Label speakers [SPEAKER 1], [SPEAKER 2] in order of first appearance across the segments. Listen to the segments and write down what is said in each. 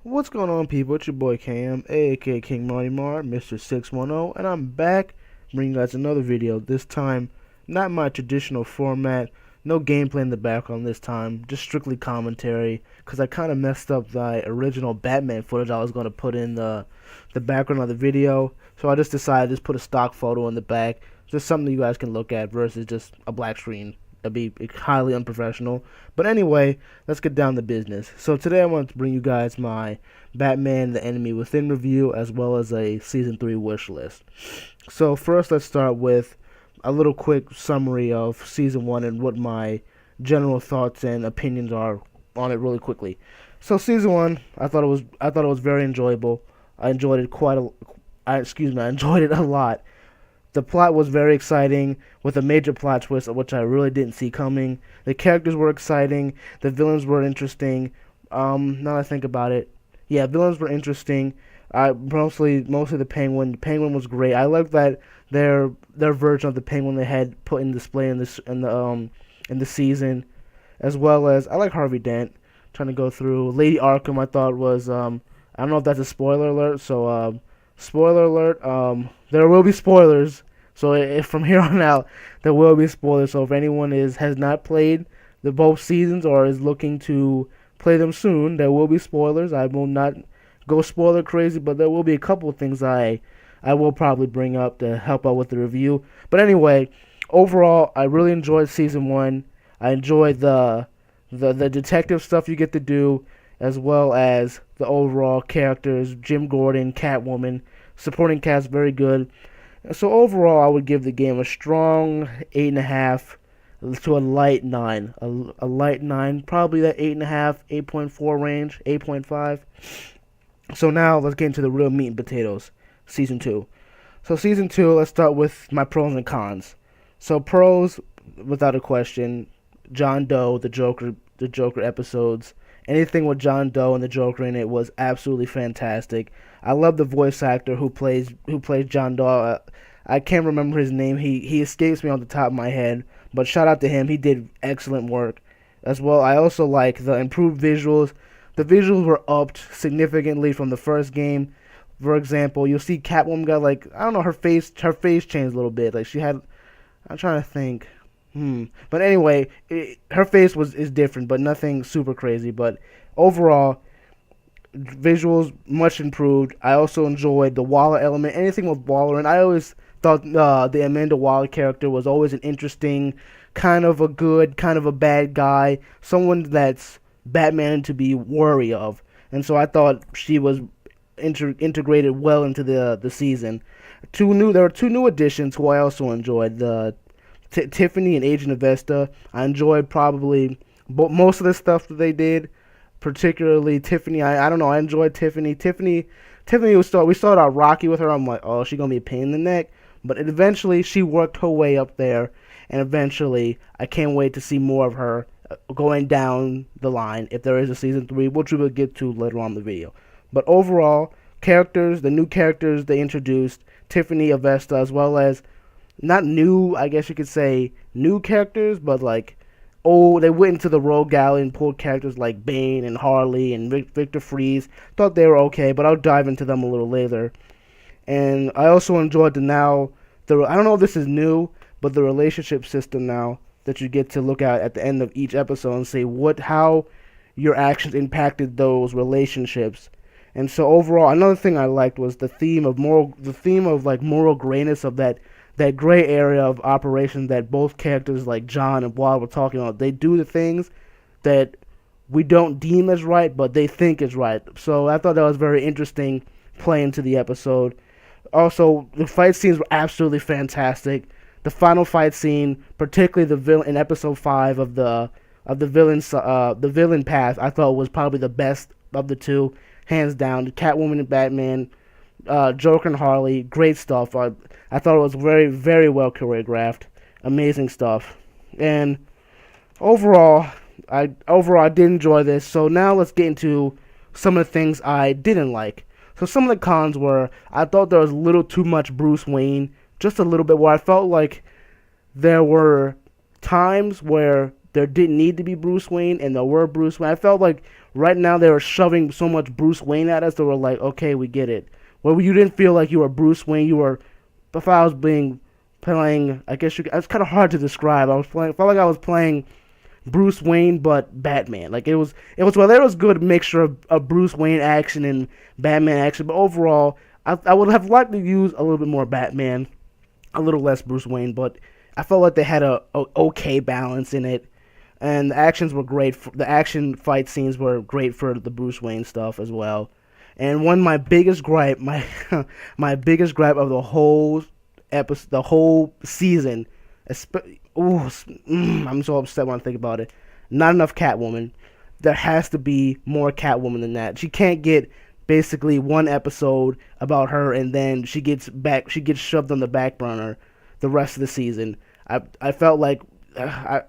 [SPEAKER 1] What's going on, people? It's your boy Cam, aka King Marty Mar, Mr. 610, and I'm back bringing you guys another video. This time, not my traditional format, no gameplay in the background this time, just strictly commentary, because I kind of messed up the original Batman footage I was going to put in the background of the video, so I just decided to just put a stock photo in the back, just something you guys can look at versus just a black screen. That'd be highly unprofessional. But anyway, let's get down to business. So today I want to bring you guys my Batman the Enemy Within review as well as a Season 3 wish list. So first let's start with a little quick summary of Season 1 and what my general thoughts and opinions are on it really quickly. So Season 1, I thought it was very enjoyable. I enjoyed it I enjoyed it a lot. The plot was very exciting, with a major plot twist, which I really didn't see coming. The characters were exciting. The villains were interesting. Now that I think about it, yeah, villains were interesting. Mostly the Penguin. The Penguin was great. I liked that their version of the Penguin they had put in display in the season, as well as I like Harvey Dent. Trying to go through Lady Arkham, I thought was I don't know if that's a spoiler alert. So spoiler alert. There will be spoilers. So if from here on out there will be spoilers. So if anyone has not played the both seasons or is looking to play them soon, there will be spoilers. I will not go spoiler crazy, but there will be a couple of things I will probably bring up to help out with the review. But anyway, overall, I really enjoyed season 1. I enjoyed the detective stuff you get to do, as well as the overall characters, Jim Gordon, Catwoman. Supporting cast very good. So overall, I would give the game a strong 8.5 to a light 9. A light 9, probably that 8.5, 8.4 range, 8.5. So now let's get into the real meat and potatoes. Season 2. So Season 2, let's start with my pros and cons. So pros, without a question, John Doe, the Joker episodes. Anything with John Doe and the Joker in it was absolutely fantastic. I love the voice actor who plays John Doe. I can't remember his name. He escapes me on the top of my head. But shout out to him. He did excellent work as well. I also like the improved visuals. The visuals were upped significantly from the first game. For example, you'll see Catwoman got I don't know, her face changed a little bit. Like she had, I'm trying to think. But anyway, her face is different, but nothing super crazy. But overall, visuals much improved. I also enjoyed the Waller element. Anything with Waller, and I always thought the Amanda Waller character was always an interesting, kind of a good, kind of a bad guy, someone that's Batman to be wary of. And so I thought she was integrated well into the season. There were two new additions who I also enjoyed. The Tiffany and Agent Avesta. I enjoyed probably most of the stuff that they did, particularly Tiffany. I don't know. I enjoyed Tiffany. Tiffany we started out rocky with her. I'm like, oh, she's gonna be a pain in the neck, but eventually she worked her way up there, and eventually I can't wait to see more of her going down the line if there is a season 3, which we will get to later on in the video. But overall, the new characters they introduced, Tiffany, Avesta, as well as not new, I guess you could say, new characters, but they went into the rogue gallery and pulled characters like Bane and Harley and Victor Freeze. Thought they were okay, but I'll dive into them a little later. And I also enjoyed I don't know if this is new, but the relationship system now that you get to look at the end of each episode and say how your actions impacted those relationships. And so overall, another thing I liked was the theme of moral grayness of that gray area of operation that both characters like John and Walt were talking about. They do the things that we don't deem as right, but they think is right. So I thought that was very interesting play into the episode. Also, the fight scenes were absolutely fantastic. The final fight scene, particularly the villain in episode 5 of the villain path, I thought was probably the best of the two, hands down. Catwoman and Batman, Joker and Harley, great stuff. I thought it was very, very well choreographed, amazing stuff. And overall, I did enjoy this. So now let's get into some of the things I didn't like. So some of the cons were, I thought there was a little too much Bruce Wayne, just a little bit, where I felt like there were times where there didn't need to be Bruce Wayne and there were Bruce Wayne. I felt like right now they were shoving so much Bruce Wayne at us that we're like, okay, we get it. Well, you didn't feel like you were Bruce Wayne. You were, if I was playing, I guess it's kind of hard to describe. Felt like I was playing Bruce Wayne but Batman. Like well, there was good mixture of Bruce Wayne action and Batman action, but overall, I would have liked to use a little bit more Batman, a little less Bruce Wayne, but I felt like they had a okay balance in it, and the actions were great. The action fight scenes were great for the Bruce Wayne stuff as well. And my biggest gripe, my biggest gripe of the whole episode, the whole season, I'm so upset when I think about it. Not enough Catwoman. There has to be more Catwoman than that. She can't get basically one episode about her and then she gets shoved on the back burner the rest of the season. I felt like I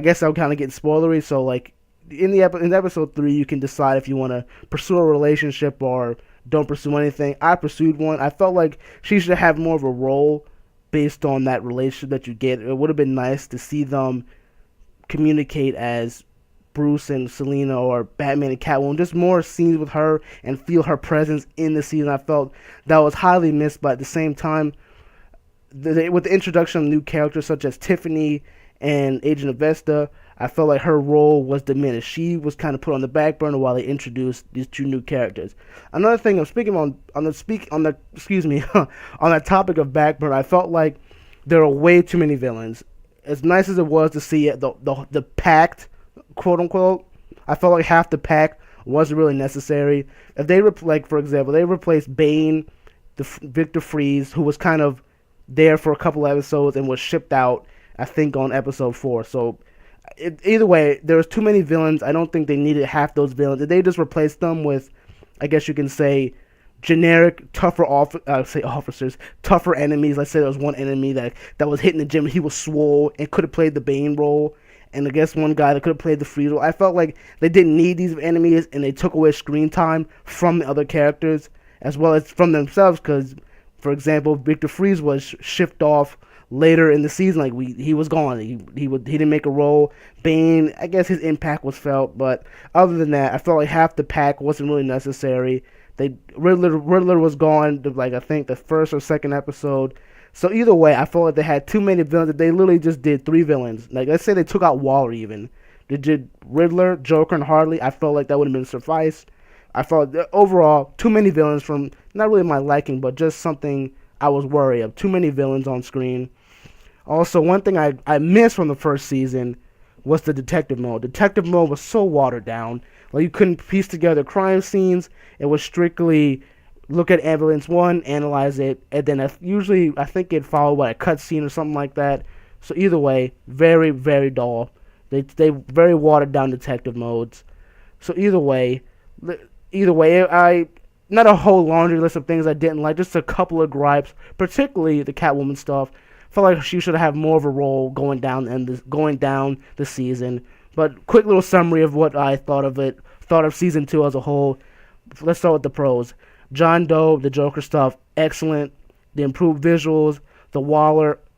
[SPEAKER 1] guess I'm kind of getting spoilery. So like in episode 3, you can decide if you want to pursue a relationship or don't pursue anything. I pursued one. I felt like she should have more of a role based on that relationship that you get. It would have been nice to see them communicate as Bruce and Selina or Batman and Catwoman, just more scenes with her and feel her presence in the season. I felt that was highly missed, but at the same time, with the introduction of new characters such as Tiffany and Agent Avesta, I felt like her role was diminished. She was kind of put on the back burner while they introduced these 2 new characters. Another thing, I'm speaking on that topic of back burner. I felt like there were way too many villains. As nice as it was to see the packed, quote unquote, I felt like half the pack wasn't really necessary. If they for example, they replaced Bane, Victor Freeze, who was kind of there for a couple episodes and was shipped out, I think, on episode 4. So either way, there was too many villains. I don't think they needed half those villains. They just replaced them with, I guess you can say, generic, tougher officers, tougher enemies. Let's say there was one enemy that was hitting the gym. He was swole and could have played the Bane role. And I guess one guy that could have played the Freeze role. I felt like they didn't need these enemies, and they took away screen time from the other characters as well as from themselves. Because, for example, Victor Freeze was shipped off later in the season. Like he was gone. He didn't make a role. Bane, I guess his impact was felt, but other than that, I felt like half the pack wasn't really necessary. Riddler was gone, like I think the first or second episode. So either way, I felt like they had too many villains. That they literally just did 3 villains. Like let's say they took out Waller even. They did Riddler, Joker, and Harley. I felt like that would have been suffice. I felt overall too many villains from not really my liking, but just something I was worried of. Too many villains on screen. Also, one thing I missed from the first season was the detective mode. Detective mode was so watered down. Like you couldn't piece together crime scenes. It was strictly look at evidence 1, analyze it, and then usually I think it followed by a cutscene or something like that. So either way, very, very dull. They very watered down detective modes. So either way, I not a whole laundry list of things I didn't like, just a couple of gripes, particularly the Catwoman stuff. Felt like she should have more of a role going down the season. But quick little summary of what I thought of season 2 as a whole. Let's start with the pros. John Doe, the Joker stuff, excellent. The improved visuals,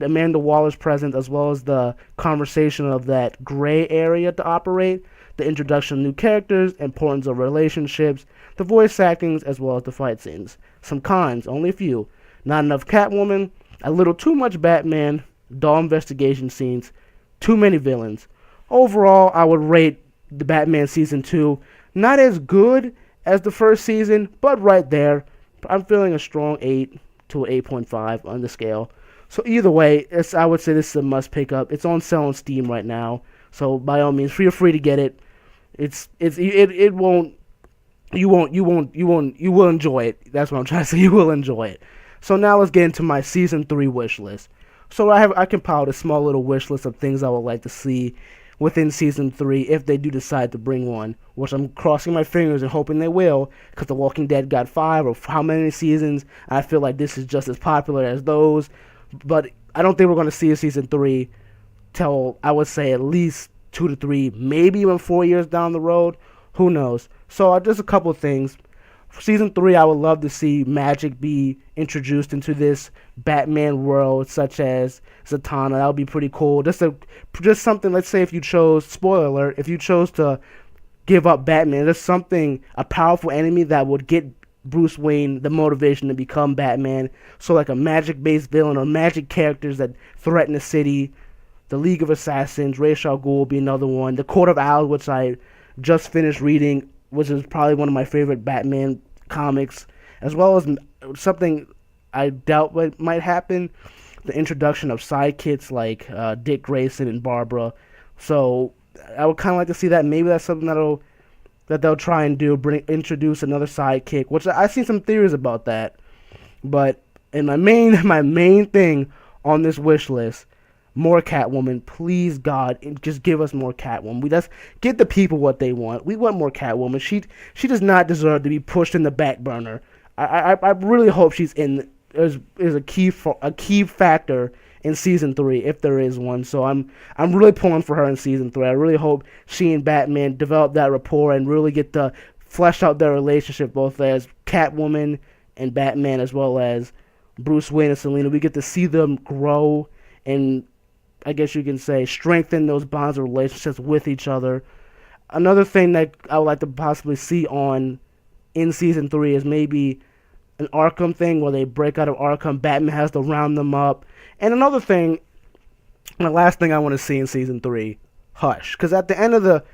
[SPEAKER 1] Amanda Waller's presence, as well as the conversation of that gray area to operate, the introduction of new characters, importance of relationships, the voice actings, as well as the fight scenes. Some cons, only a few. Not enough Catwoman, a little too much Batman, dull investigation scenes, too many villains. Overall, I would rate the Batman Season 2 not as good as the first season, but right there. I'm feeling a strong 8 to 8.5 on the scale. So either way, I would say this is a must pick up. It's on sale on Steam right now, so by all means, feel free to get it. You will enjoy it. That's what I'm trying to say. You will enjoy it. So now let's get into my Season 3 wish list. So I compiled a small little wish list of things I would like to see within Season 3 if they do decide to bring one, which I'm crossing my fingers and hoping they will, because The Walking Dead got 5 or how many seasons. I feel like this is just as popular as those, but I don't think we're going to see a Season 3 till, I would say, at least 2 to 3, maybe even 4 years down the road. Who knows? So just a couple of things. For season 3, I would love to see magic be introduced into this Batman world, such as Zatanna. That would be pretty cool. Just something. Let's say if you chose, spoiler alert, if you chose to give up Batman, there's something, a powerful enemy that would get Bruce Wayne the motivation to become Batman. So like a magic-based villain or magic characters that threaten the city. The League of Assassins, Ra's al Ghul will be another one. The Court of Owls, which I just finished reading, which is probably one of my favorite Batman comics, as well as something I doubt might happen, the introduction of sidekicks like Dick Grayson and Barbara. So I would kind of like to see that. Maybe that's something that they'll try and do, introduce another sidekick, which I've seen some theories about that. But in my main thing on this wish list, more Catwoman. Please, God, just give us more Catwoman. We just get the people what they want. We want more Catwoman. She does not deserve to be pushed in the back burner. I really hope she's in is a key factor in season 3 if there is one. So I'm really pulling for her in season 3. I really hope she and Batman develop that rapport and really get to flesh out their relationship, both as Catwoman and Batman, as well as Bruce Wayne and Selina. We get to see them grow and, I guess you can say, strengthen those bonds of relationships with each other. Another thing that I would like to possibly see in season 3 is maybe an Arkham thing where they break out of Arkham. Batman has to round them up. And another thing, the last thing I want to see in season 3, Hush. Because at the end of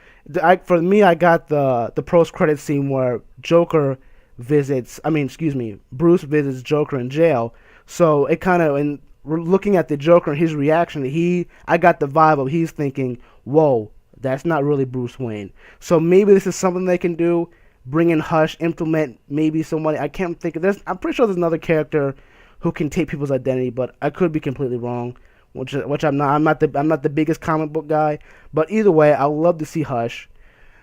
[SPEAKER 1] for me, I got the post-credit scene where Bruce visits Joker in jail. So it kind of, and looking at the Joker and his reaction, I got the vibe of he's thinking, whoa, that's not really Bruce Wayne. So maybe this is something they can do. Bring in Hush, implement maybe somebody. I can't think of. I'm pretty sure there's another character who can take people's identity, but I could be completely wrong, which I'm not. I'm not the biggest comic book guy, but either way, I would love to see Hush.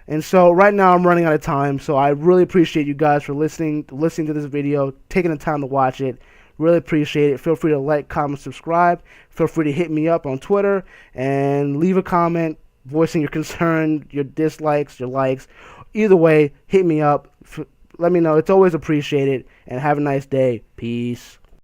[SPEAKER 1] And so right now I'm running out of time, so I really appreciate you guys for listening to this video, taking the time to watch it. Really appreciate it. Feel free to like, comment, subscribe. Feel free to hit me up on Twitter and leave a comment voicing your concern, your dislikes, your likes. Either way, hit me up. Let me know. It's always appreciated. And have a nice day. Peace.